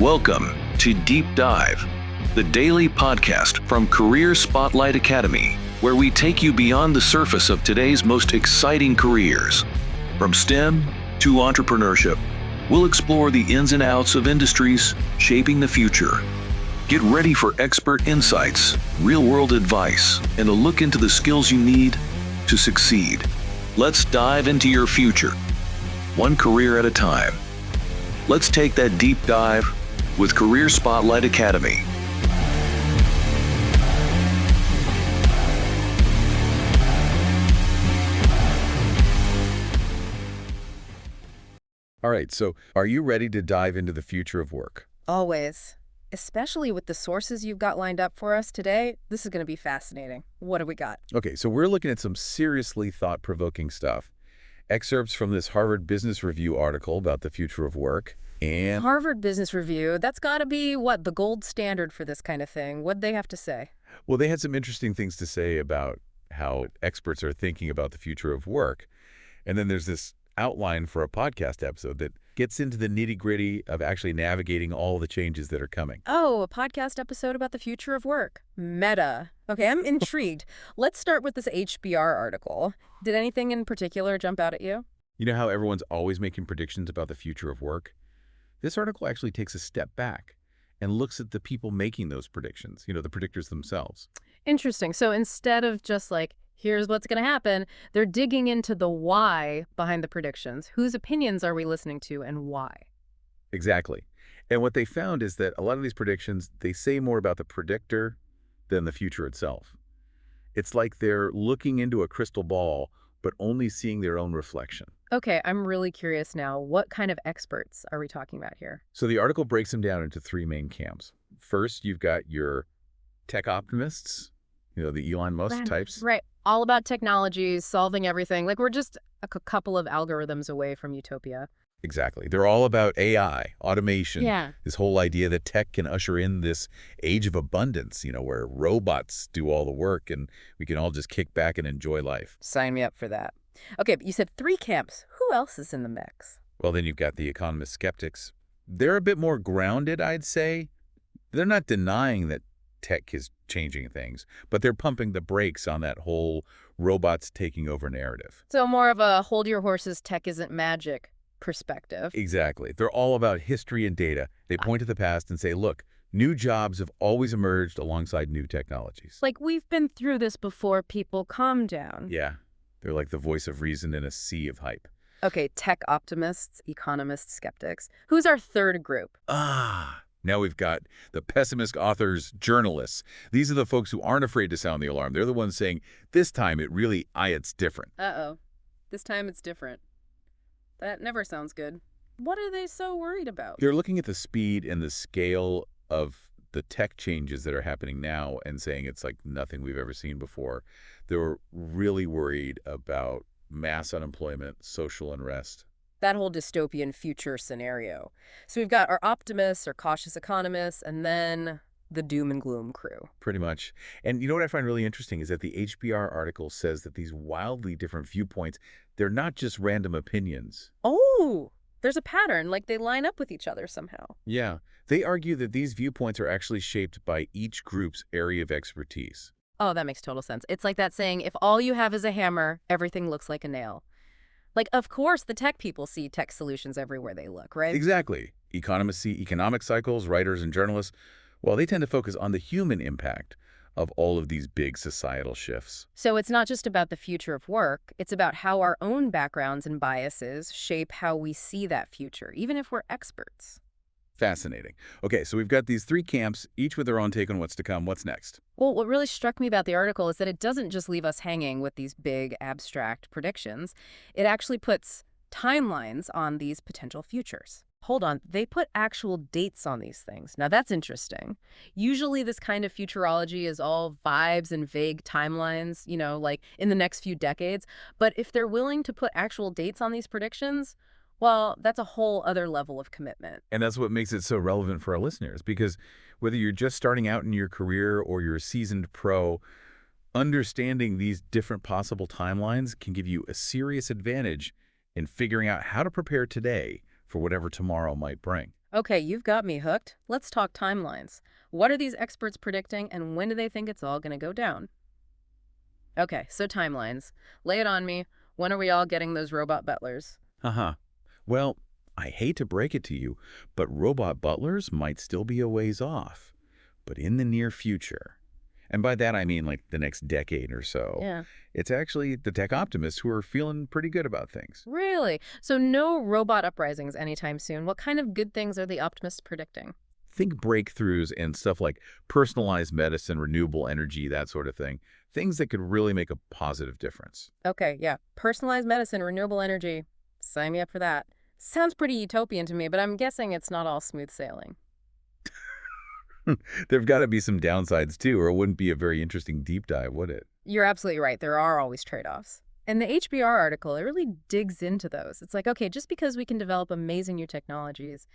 Welcome to Deep Dive, the daily podcast from Career Spotlight Academy, where we take you beyond the surface of today's most exciting careers. From STEM to entrepreneurship, we'll explore the ins and outs of industries shaping the future. Get ready for expert insights, real-world advice, and a look into the skills you need to succeed. Let's dive into your future, one career at a time. Let's take that deep dive with Career Spotlight Academy. All right, so are you ready to dive into the future of work? Always. Especially with the sources you've got lined up for us today, this is going to be fascinating. What do we got? Okay, so we're looking at some seriously thought-provoking stuff. Excerpts from this Harvard Business Review article about the future of work. And Harvard Business Review, that's got to be, the gold standard for this kind of thing. What'd they have to say? well, they had some interesting things to say about how experts are thinking about the future of work. And then there's this outline for a podcast episode that gets into the nitty-gritty of actually navigating all the changes that are coming. Oh, a podcast episode about the future of work. Meta. Okay, I'm intrigued. Let's start with this HBR article. Did anything in particular jump out at you? You know how everyone's always making predictions about the future of work? This article actually takes a step back and looks at the people making those predictions, the predictors themselves. Interesting. So instead of just here's what's going to happen, they're digging into the why behind the predictions. Whose opinions are we listening to and why? Exactly. And what they found is that a lot of these predictions, they say more about the predictor than the future itself. It's like they're looking into a crystal ball, but only seeing their own reflection. Okay, I'm really curious now. What kind of experts are we talking about here? So the article breaks them down into three main camps. First, you've got your tech optimists, the Elon Musk types. Right. All about technology, solving everything. We're just a couple of algorithms away from utopia. Exactly. They're all about AI, automation, Yeah. this whole idea that tech can usher in this age of abundance, where robots do all the work and we can all just kick back and enjoy life. Sign me up for that. Okay, but you said three camps. Who else is in the mix? Well, then you've got the economist skeptics. They're a bit more grounded, I'd say. They're not denying that tech is changing things, but they're pumping the brakes on that whole robots taking over narrative. So more of a hold your horses, tech isn't magic perspective. Exactly. They're all about history and data. They point to the past and say, look, new jobs have always emerged alongside new technologies. We've been through this before, people, calm down. Yeah. They're like the voice of reason in a sea of hype. Okay, tech optimists, economists, skeptics. Who's our third group? Now we've got the pessimist authors, journalists. These are the folks who aren't afraid to sound the alarm. They're the ones saying, this time it's different. Uh-oh. This time it's different. That never sounds good. What are they so worried about? They're looking at the speed and the scale of the tech changes that are happening now and saying it's like nothing we've ever seen before. They're really worried about mass unemployment, social unrest. That whole dystopian future scenario. So we've got our optimists, our cautious economists, and then the doom and gloom crew. Pretty much. And you know what I find really interesting is that the HBR article says that these wildly different viewpoints, they're not just random opinions. Oh, there's a pattern, they line up with each other somehow. Yeah. They argue that these viewpoints are actually shaped by each group's area of expertise. Oh, that makes total sense. It's like that saying, if all you have is a hammer, everything looks like a nail. Of course, the tech people see tech solutions everywhere they look, right? Exactly. Economists see economic cycles, writers and journalists, well, they tend to focus on the human impact of all of these big societal shifts. So it's not just about the future of work, it's about how our own backgrounds and biases shape how we see that future, even if we're experts. Fascinating. Okay, so we've got these three camps, each with their own take on what's to come. What's next? Well, what really struck me about the article is that it doesn't just leave us hanging with these big, abstract predictions. It actually puts timelines on these potential futures. Hold on, they put actual dates on these things. Now that's interesting. Usually this kind of futurology is all vibes and vague timelines, in the next few decades. But if they're willing to put actual dates on these predictions, well, that's a whole other level of commitment. And that's what makes it so relevant for our listeners, because whether you're just starting out in your career or you're a seasoned pro, understanding these different possible timelines can give you a serious advantage in figuring out how to prepare today for whatever tomorrow might bring. Okay, you've got me hooked. Let's talk timelines. What are these experts predicting, and when do they think it's all going to go down? Okay, so timelines. Lay it on me. When are we all getting those robot butlers? Uh-huh. Well, I hate to break it to you, but robot butlers might still be a ways off. But in the near future, and by that I mean like the next decade or so, Yeah. it's actually the tech optimists who are feeling pretty good about things. Really? So no robot uprisings anytime soon. What kind of good things are the optimists predicting? Think breakthroughs and stuff like personalized medicine, renewable energy, that sort of thing. Things that could really make a positive difference. Okay, yeah. Personalized medicine, renewable energy. Sign me up for that. Sounds pretty utopian to me, but I'm guessing it's not all smooth sailing. There've got to be some downsides too, or it wouldn't be a very interesting deep dive, would it? You're absolutely right. There are always trade-offs. And the HBR article, it really digs into those. It's like, okay, just because we can develop amazing new technologies,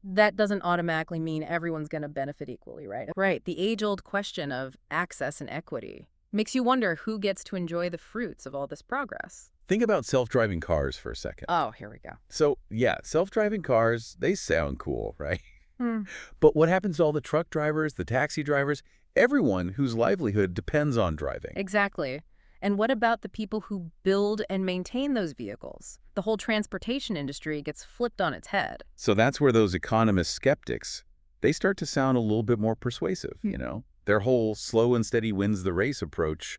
that doesn't automatically mean everyone's going to benefit equally, right? Right. The age-old question of access and equity makes you wonder who gets to enjoy the fruits of all this progress. Think about self-driving cars for a second. Oh, here we go. So, yeah, self-driving cars, they sound cool, right? Hmm. But what happens to all the truck drivers, the taxi drivers, everyone whose livelihood depends on driving? Exactly. And what about the people who build and maintain those vehicles? The whole transportation industry gets flipped on its head. So that's where those economist skeptics, they start to sound a little bit more persuasive, you know? Their whole slow and steady wins the race approach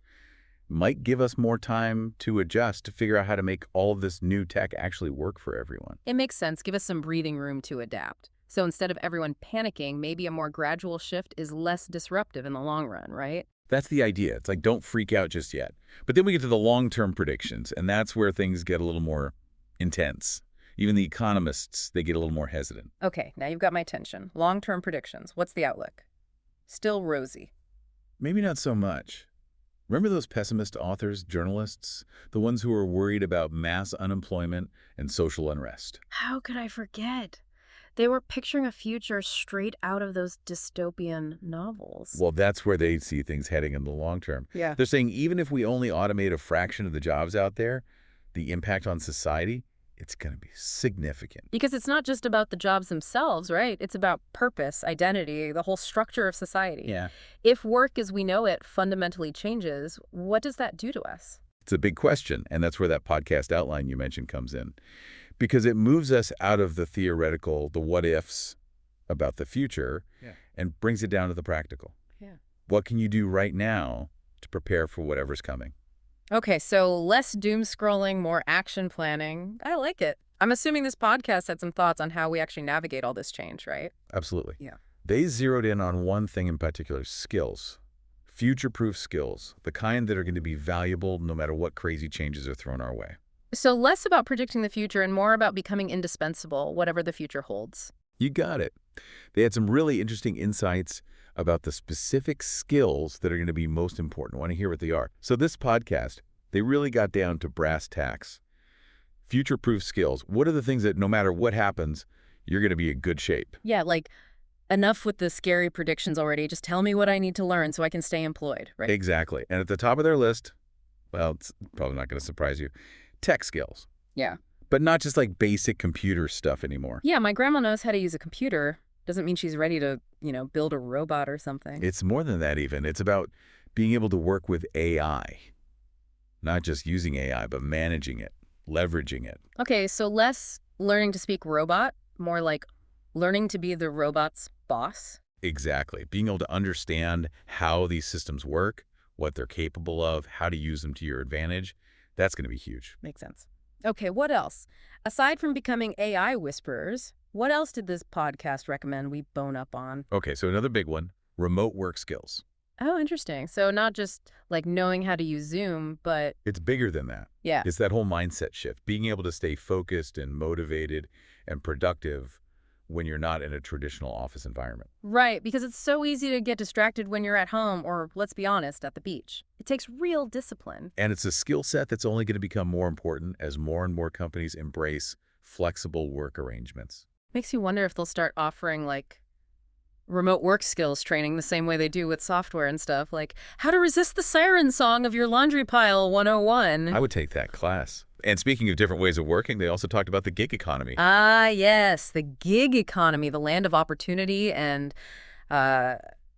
might give us more time to adjust, to figure out how to make all of this new tech actually work for everyone. It makes sense. Give us some breathing room to adapt. So instead of everyone panicking, maybe a more gradual shift is less disruptive in the long run, right? That's the idea. It's like, don't freak out just yet. But then we get to the long-term predictions, and that's where things get a little more intense. Even the economists, they get a little more hesitant. Okay, now you've got my attention. Long-term predictions. What's the outlook? Still rosy. Maybe not so much. Remember those pessimist authors, journalists? The ones who are worried about mass unemployment and social unrest. How could I forget? They were picturing a future straight out of those dystopian novels. Well, that's where they see things heading in the long term. Yeah. They're saying even if we only automate a fraction of the jobs out there, the impact on society, it's going to be significant. Because it's not just about the jobs themselves, right? It's about purpose, identity, the whole structure of society. Yeah. If work as we know it fundamentally changes, what does that do to us? It's a big question, and that's where that podcast outline you mentioned comes in. Because it moves us out of the theoretical, the what-ifs about the future, and brings it down to the practical. Yeah. What can you do right now to prepare for whatever's coming? Okay, so less doom scrolling, more action planning. I like it. I'm assuming this podcast had some thoughts on how we actually navigate all this change, right? Absolutely. Yeah. They zeroed in on one thing in particular, skills. Future-proof skills, the kind that are going to be valuable no matter what crazy changes are thrown our way. So less about predicting the future and more about becoming indispensable, whatever the future holds. You got it. They had some really interesting insights about the specific skills that are going to be most important. I want to hear what they are. So this podcast, they really got down to brass tacks. Future-proof skills. What are the things that no matter what happens, you're going to be in good shape? Yeah, like enough with the scary predictions already. Just tell me what I need to learn so I can stay employed, right? Exactly. And at the top of their list, well, it's probably not going to surprise you, tech skills. Yeah. But not just like basic computer stuff anymore. Yeah, my grandma knows how to use a computer. Doesn't mean she's ready to, build a robot or something. It's more than that even. It's about being able to work with AI. Not just using AI, but managing it, leveraging it. Okay, so less learning to speak robot, more like learning to be the robot's boss. Exactly. Being able to understand how these systems work, what they're capable of, how to use them to your advantage, that's going to be huge. Makes sense. Okay, what else? Aside from becoming AI whisperers, what else did this podcast recommend we bone up on? Okay, so another big one, remote work skills. Oh, interesting. So not just like knowing how to use Zoom, but It's bigger than that. yeah. It's that whole mindset shift, being able to stay focused and motivated and productive when you're not in a traditional office environment. Right, because it's so easy to get distracted when you're at home or, let's be honest, at the beach. It takes real discipline. And it's a skill set that's only going to become more important as more and more companies embrace flexible work arrangements. Makes you wonder if they'll start offering like remote work skills training the same way they do with software and stuff, like how to resist the siren song of your laundry pile 101. I would take that class. And speaking of different ways of working, they also talked about the gig economy. Ah, yes, the gig economy, the land of opportunity and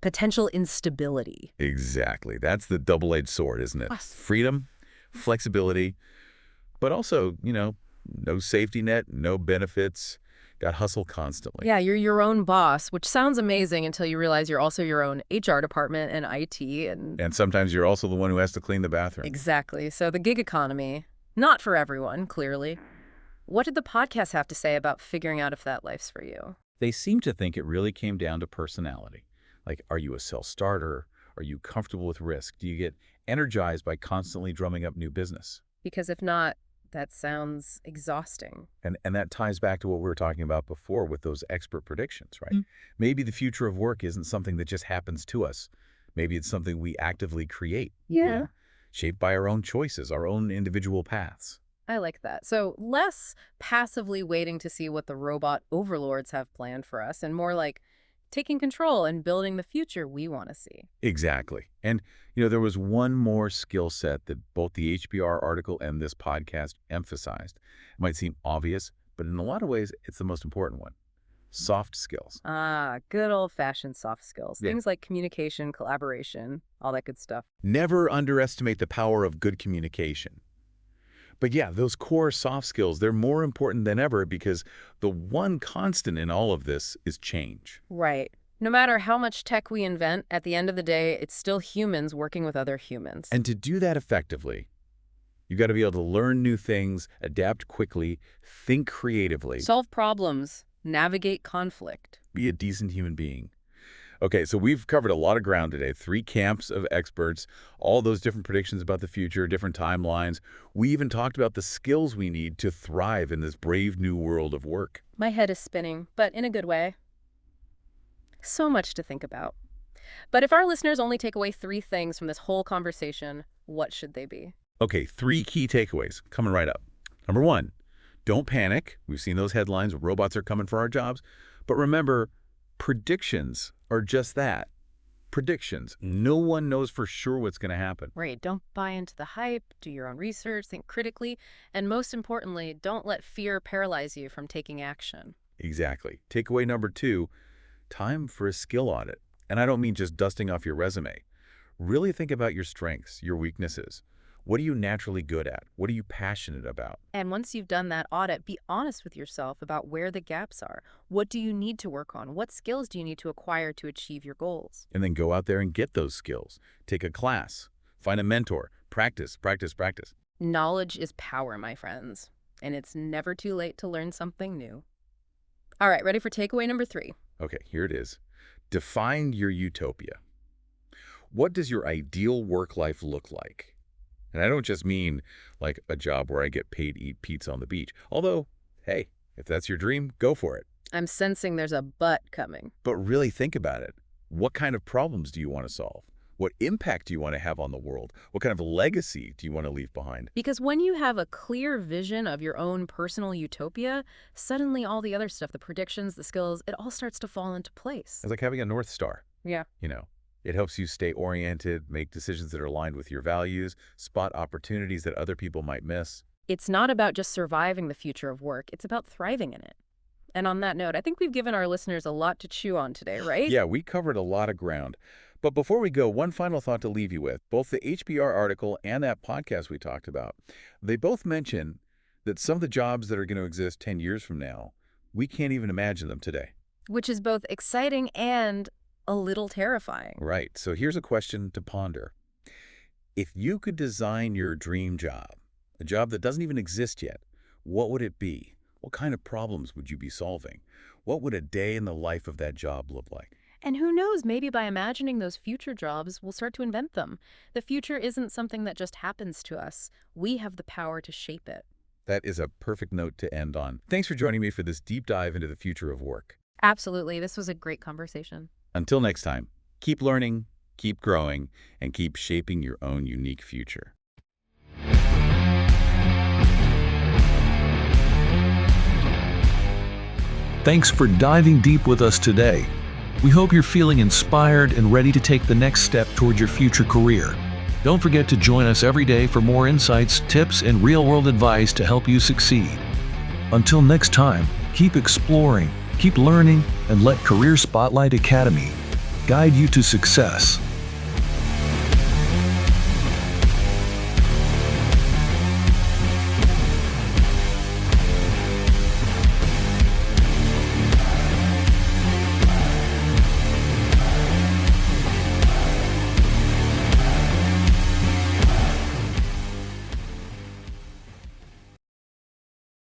potential instability. Exactly. That's the double-edged sword, isn't it? Yes. Freedom, flexibility, but also, no safety net, no benefits, got to hustle constantly. Yeah, you're your own boss, which sounds amazing until you realize you're also your own HR department and IT and... And sometimes you're also the one who has to clean the bathroom. Exactly. So the gig economy, not for everyone, clearly. What did the podcast have to say about figuring out if that life's for you? They seem to think it really came down to personality. Like, are you a self-starter? Are you comfortable with risk? Do you get energized by constantly drumming up new business? Because if not, that sounds exhausting. And that ties back to what we were talking about before with those expert predictions, right? Maybe the future of work isn't something that just happens to us. Maybe it's something we actively create. Yeah. Shaped by our own choices, our own individual paths. I like that. So less passively waiting to see what the robot overlords have planned for us and more like taking control and building the future we want to see. Exactly. And, there was one more skill set that both the HBR article and this podcast emphasized. It might seem obvious, but in a lot of ways, it's the most important one. Soft skills. Ah, good old-fashioned soft skills. Yeah. Things like communication, collaboration, all that good stuff. Never underestimate the power of good communication. But yeah, those core soft skills, they're more important than ever because the one constant in all of this is change. Right. No matter how much tech we invent, at the end of the day, it's still humans working with other humans. And to do that effectively, you got to be able to learn new things, adapt quickly, think creatively. Solve problems, navigate conflict. Be a decent human being. Okay, so we've covered a lot of ground today. 3 camps of experts, all those different predictions about the future, different timelines. We even talked about the skills we need to thrive in this brave new world of work. My head is spinning, but in a good way. So much to think about. But if our listeners only take away 3 things from this whole conversation, what should they be? Okay, 3 key takeaways coming right up. Number 1, don't panic. We've seen those headlines, robots are coming for our jobs. But remember, predictions are just that. Predictions. No one knows for sure what's going to happen. Right. Don't buy into the hype, do your own research, think critically, and most importantly, don't let fear paralyze you from taking action. Exactly. Takeaway number 2, time for a skill audit. And I don't mean just dusting off your resume. Really think about your strengths, your weaknesses. What are you naturally good at? What are you passionate about? And once you've done that audit, be honest with yourself about where the gaps are. What do you need to work on? What skills do you need to acquire to achieve your goals? And then go out there and get those skills. Take a class. Find a mentor. Practice, practice, practice. Knowledge is power, my friends. And it's never too late to learn something new. All right, ready for takeaway number 3? Okay, here it is. Define your utopia. What does your ideal work life look like? And I don't just mean like a job where I get paid to eat pizza on the beach. Although, hey, if that's your dream, go for it. I'm sensing there's a but coming. But really think about it. What kind of problems do you want to solve? What impact do you want to have on the world? What kind of legacy do you want to leave behind? Because when you have a clear vision of your own personal utopia, suddenly all the other stuff, the predictions, the skills, it all starts to fall into place. It's like having a North Star. Yeah. It helps you stay oriented, make decisions that are aligned with your values, spot opportunities that other people might miss. It's not about just surviving the future of work. It's about thriving in it. And on that note, I think we've given our listeners a lot to chew on today, right? Yeah, we covered a lot of ground. But before we go, one final thought to leave you with. Both the HBR article and that podcast we talked about, they both mention that some of the jobs that are going to exist 10 years from now, we can't even imagine them today. Which is both exciting and a little terrifying. Right. So here's a question to ponder. If you could design your dream job, a job that doesn't even exist yet, what would it be? What kind of problems would you be solving? What would a day in the life of that job look like? And who knows, maybe by imagining those future jobs, we'll start to invent them. The future isn't something that just happens to us. We have the power to shape it. That is a perfect note to end on. Thanks for joining me for this deep dive into the future of work. Absolutely. This was a great conversation. Until next time, keep learning, keep growing, and keep shaping your own unique future. Thanks for diving deep with us today. We hope you're feeling inspired and ready to take the next step toward your future career. Don't forget to join us every day for more insights, tips, and real-world advice to help you succeed. Until next time, keep exploring, keep learning, and let Career Spotlight Academy guide you to success.